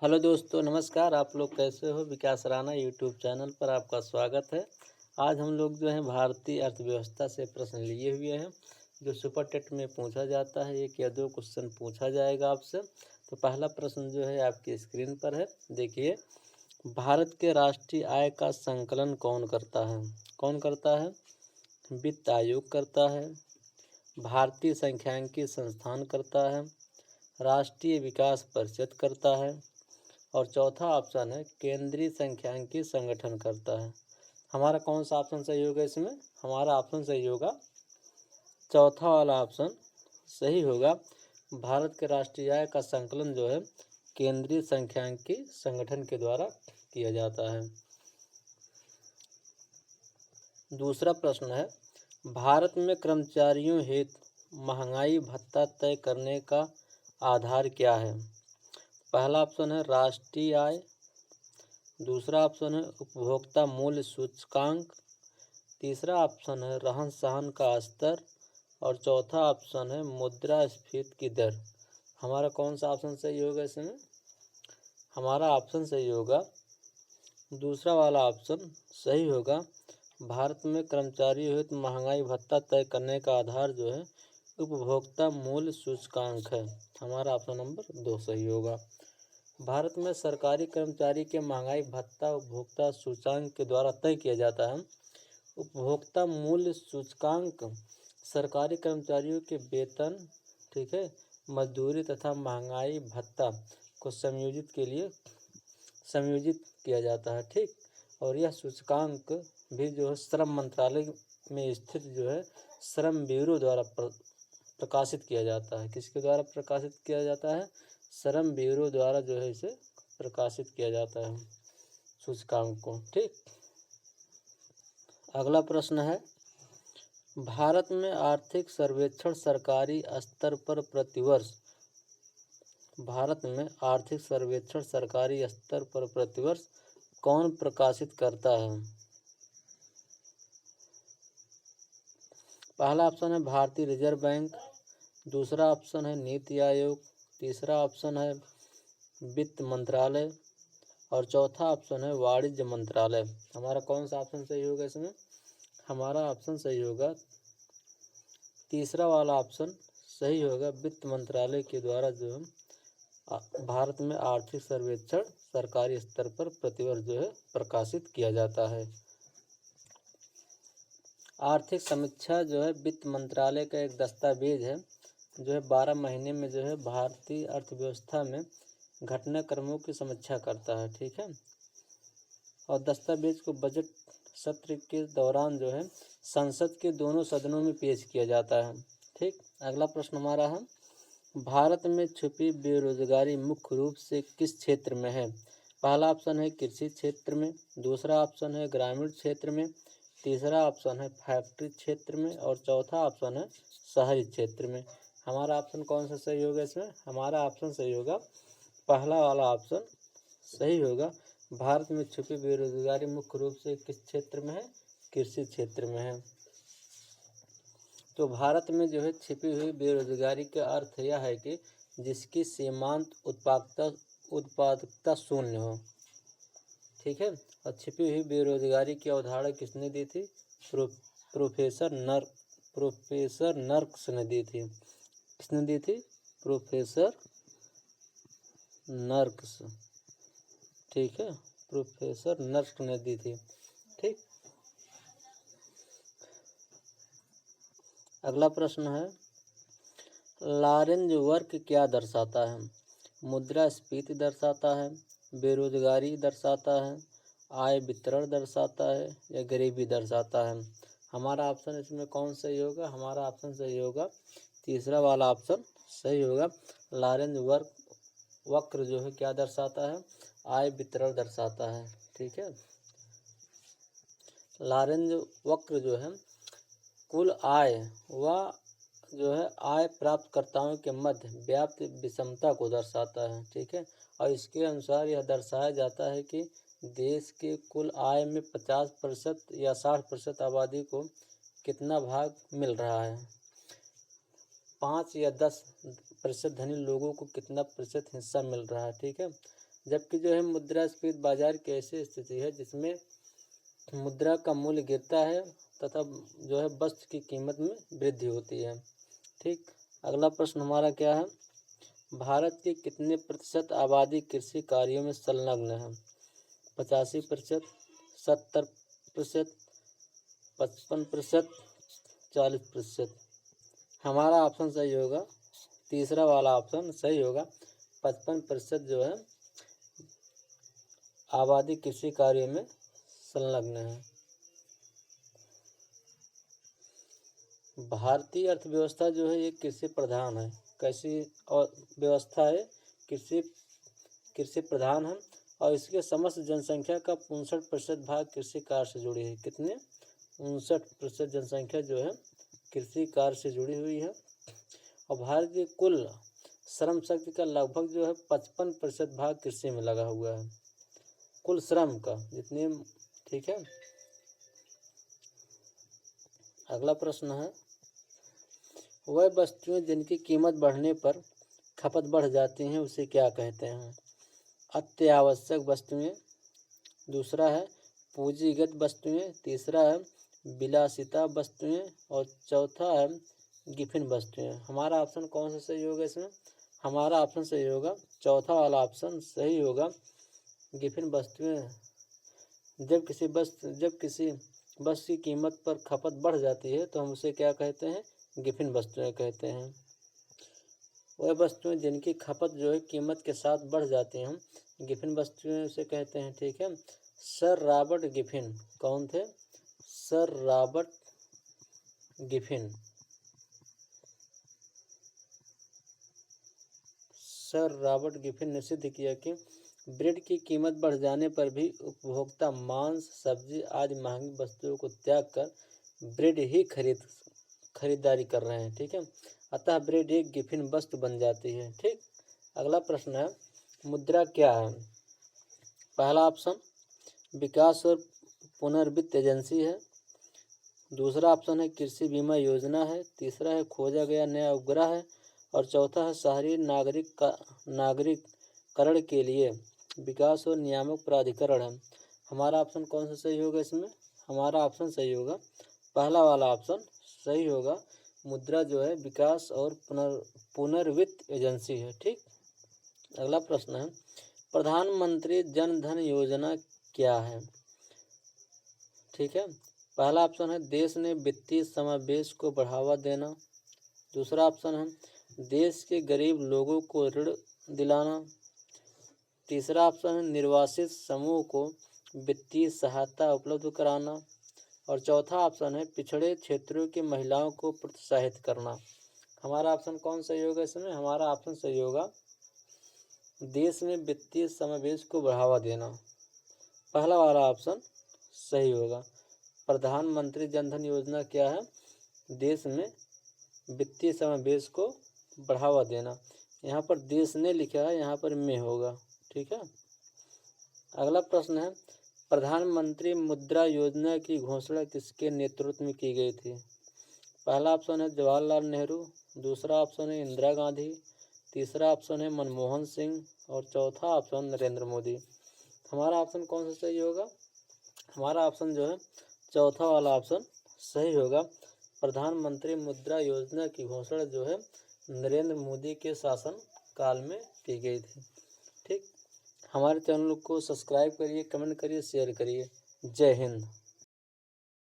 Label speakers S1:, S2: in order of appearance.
S1: Hello दोस्तों, नमस्कार। आप लोग कैसे हो? विकास राणा यूट्यूब चैनल पर आपका स्वागत है। आज हम लोग जो है भारतीय अर्थव्यवस्था से प्रश्न लिए हुए हैं जो सुपर टेट में पूछा जाता है। एक या दो क्वेश्चन पूछा जाएगा आपसे। तो पहला प्रश्न जो है आपकी स्क्रीन पर है, देखिए। भारत के राष्ट्रीय आय का संकलन कौन करता है? कौन करता है? वित्त आयोग करता है, भारतीय सांख्यिकी संस्थान करता है, राष्ट्रीय विकास परिषद करता है और चौथा ऑप्शन है केंद्रीय सांख्यिकी संगठन करता है। हमारा कौन सा ऑप्शन सही होगा इसमें? हमारा ऑप्शन सही होगा चौथा वाला ऑप्शन सही होगा। भारत के राष्ट्रीय आय का संकलन जो है केंद्रीय सांख्यिकी संगठन के द्वारा किया जाता है। दूसरा प्रश्न है, भारत में कर्मचारियों हेतु महंगाई भत्ता तय करने का आधार क्या है? पहला ऑप्शन है राष्ट्रीय आय, दूसरा ऑप्शन है उपभोक्ता मूल्य सूचकांक, तीसरा ऑप्शन है रहन सहन का स्तर और चौथा ऑप्शन है मुद्रास्फीति की दर। हमारा कौन सा ऑप्शन सही होगा इसमें? हमारा ऑप्शन सही होगा दूसरा वाला ऑप्शन सही होगा। भारत में कर्मचारियों हेतु महंगाई भत्ता तय करने का आधार जो है उपभोक्ता मूल्य सूचकांक है। हमारा ऑप्शन नंबर 2 सही होगा। भारत में सरकारी कर्मचारी के महंगाई भत्ता उपभोक्ता सूचकांक के द्वारा तय किया जाता है। उपभोक्ता मूल्य सूचकांक सरकारी कर्मचारियों के वेतन, ठीक है, मजदूरी तथा महंगाई भत्ता को समयोजित किया जाता है, ठीक। और यह सूचकांक भी जो है श्रम मंत्रालय में स्थित जो है श्रम ब्यूरो द्वारा प्रकाशित किया जाता है। किसके द्वारा प्रकाशित किया जाता है? श्रम ब्यूरो द्वारा जो है इसे प्रकाशित किया जाता है सूचकांक को, ठीक। अगला प्रश्न है, भारत में आर्थिक सर्वेक्षण सरकारी स्तर पर प्रतिवर्ष कौन प्रकाशित करता है? पहला ऑप्शन है भारतीय रिजर्व बैंक, दूसरा ऑप्शन है नीति आयोग, तीसरा ऑप्शन है वित्त मंत्रालय और चौथा ऑप्शन है वाणिज्य मंत्रालय। हमारा कौन सा ऑप्शन सही होगा इसमें? हमारा ऑप्शन सही होगा तीसरा वाला ऑप्शन सही होगा। वित्त मंत्रालय के द्वारा जो है भारत में आर्थिक सर्वेक्षण सरकारी स्तर पर प्रतिवर्ष जो है प्रकाशित किया जाता है। आर्थिक समीक्षा जो है वित्त मंत्रालय का एक दस्तावेज है जो है 12 महीने में जो है भारतीय अर्थव्यवस्था में घटनाक्रमों की समीक्षा करता है, ठीक है। और दस्तावेज को बजट सत्र के दौरान जो है संसद के दोनों सदनों में पेश किया जाता है, ठीक। अगला प्रश्न हमारा है, भारत में छुपी बेरोजगारी मुख्य रूप से किस क्षेत्र में है? पहला ऑप्शन है कृषि क्षेत्र में, दूसरा ऑप्शन है ग्रामीण क्षेत्र में, तीसरा ऑप्शन है फैक्ट्री क्षेत्र में और चौथा ऑप्शन है शहरी क्षेत्र में। हमारा ऑप्शन कौन सा सही होगा इसमें? हमारा ऑप्शन सही होगा पहला वाला ऑप्शन सही होगा। भारत में छुपी बेरोजगारी मुख्य रूप से किस क्षेत्र में है? कृषि क्षेत्र में है। तो भारत में जो है छिपी हुई बेरोजगारी का अर्थ यह है कि जिसकी सीमांत उत्पादकता शून्य हो, ठीक है। और छिपी हुई बेरोजगारी की अवधारणा किसने दी थी? प्रोफेसर नर्क्स ने दी थी। किसने दी थी? प्रोफेसर नर्क्स, ठीक है, प्रोफेसर नर्क्स ने दी थी, ठीक। अगला प्रश्न है, लॉरेंज वर्क क्या दर्शाता है? मुद्रास्फीति दर्शाता है, बेरोजगारी दर्शाता है, आय वितरण दर्शाता है या गरीबी दर्शाता है? हमारा ऑप्शन इसमें कौन सही होगा? हमारा ऑप्शन सही होगा तीसरा वाला ऑप्शन सही होगा। लॉरेंज वक्र जो है क्या दर्शाता है? आय वितरण दर्शाता है, ठीक है। लॉरेंज वक्र जो है कुल आय व जो है आय प्राप्तकर्ताओं के मध्य व्याप्त विषमता को दर्शाता है, ठीक है। और इसके अनुसार यह दर्शाया जाता है कि देश के कुल आय में 50% या 60% आबादी को कितना भाग मिल रहा है। 5 या 10% धनी लोगों को कितना प्रतिशत हिस्सा मिल रहा है, ठीक है। जबकि जो है मुद्रास्फीति बाजार की ऐसी स्थिति है जिसमें मुद्रा का मूल्य गिरता है तथा जो है वस्तु की कीमत में वृद्धि होती है। ठीक, अगला प्रश्न हमारा क्या है, भारत की कितने प्रतिशत आबादी कृषि कार्यों में संलग्न है? 85%, 70%, 55%, 40%। हमारा ऑप्शन सही होगा, तीसरा वाला ऑप्शन सही होगा। 55% जो है आबादी कृषि कार्यों में संलग्न है। भारतीय अर्थव्यवस्था जो है ये कृषि प्रधान है। कैसी और व्यवस्था है? कृषि प्रधान है और इसके समस्त जनसंख्या का 59% भाग कृषि कार्य से जुड़ी है। कितने? 59% जनसंख्या जो है कृषि कार्य से जुड़ी हुई है। और भारत की कुल श्रम शक्ति का लगभग जो है 55% भाग कृषि में लगा हुआ है, कुल श्रम का जितने। ठीक है, अगला प्रश्न है, वह वस्तुएं जिनकी कीमत बढ़ने पर खपत बढ़ जाती हैं उसे क्या कहते हैं? अत्यावश्यक वस्तुएं, दूसरा है पूंजीगत वस्तुएं, तीसरा है विलासिता वस्तुएं और चौथा है गिफिन वस्तुएं। हमारा ऑप्शन कौन सा सही होगा इसमें? हमारा ऑप्शन सही होगा चौथा वाला ऑप्शन सही होगा, गिफिन वस्तुएं। जब किसी वस्तु की कीमत पर खपत बढ़ जाती है तो हम उसे क्या कहते हैं? गिफिन वस्तुएं कहते हैं। वह वस्तुएं जिनकी खपत जो है कीमत के साथ बढ़ जाती हैं हम गिफिन वस्तुएं उसे कहते हैं। ठीक है, सर रॉबर्ट गिफिन कौन थे? Sir Robert Giffen. Sir Robert Giffen ने सिद्ध किया कि ब्रेड की कीमत बढ़ जाने पर भी उपभोक्ता मांस, सब्जी आदि महंगी वस्तुओं को त्याग कर ब्रेड ही खरीदारी कर रहे हैं। ठीक है, अतः ब्रेड एक गिफिन वस्तु बन जाती है। ठीक, अगला प्रश्न है, मुद्रा क्या है? पहला ऑप्शन विकास और पुनर्वित्त एजेंसी है, दूसरा ऑप्शन है कृषि बीमा योजना है, तीसरा है खोजा गया नया उपग्रह है और चौथा है शहरी नागरिककरण के लिए विकास और नियामक प्राधिकरण है। हमारा ऑप्शन कौन सा सही होगा इसमें? हमारा ऑप्शन सही होगा पहला वाला ऑप्शन सही होगा, मुद्रा जो है विकास और पुनर्वित्त एजेंसी है। ठीक, अगला प्रश्न है, प्रधानमंत्री जन धन योजना क्या है? ठीक है, पहला ऑप्शन है देश में वित्तीय समावेश को बढ़ावा देना, दूसरा ऑप्शन है देश के गरीब लोगों को ऋण दिलाना, तीसरा ऑप्शन है निर्वासित समूह को वित्तीय सहायता उपलब्ध कराना और चौथा ऑप्शन है पिछड़े क्षेत्रों की महिलाओं को प्रोत्साहित करना। हमारा ऑप्शन कौन सही होगा इसमें? हमारा ऑप्शन सही होगा देश में वित्तीय समावेश को बढ़ावा देना, पहला वाला ऑप्शन सही होगा। प्रधानमंत्री जन धन योजना क्या है? देश में वित्तीय समावेश को बढ़ावा देना। यहाँ पर देश ने लिखा है, यहाँ पर में होगा। ठीक है, अगला प्रश्न है, प्रधानमंत्री मुद्रा योजना की घोषणा किसके नेतृत्व में की गई थी? पहला ऑप्शन है जवाहरलाल नेहरू, दूसरा ऑप्शन है इंदिरा गांधी, तीसरा ऑप्शन है मनमोहन सिंह और चौथा ऑप्शन नरेंद्र मोदी। हमारा ऑप्शन कौन सा सही होगा? हमारा ऑप्शन जो है चौथा वाला ऑप्शन सही होगा। प्रधानमंत्री मुद्रा योजना की घोषणा जो है नरेंद्र मोदी के शासन काल में की गई थी। ठीक, हमारे चैनल को सब्सक्राइब करिए, कमेंट करिए, शेयर करिए। जय हिंद।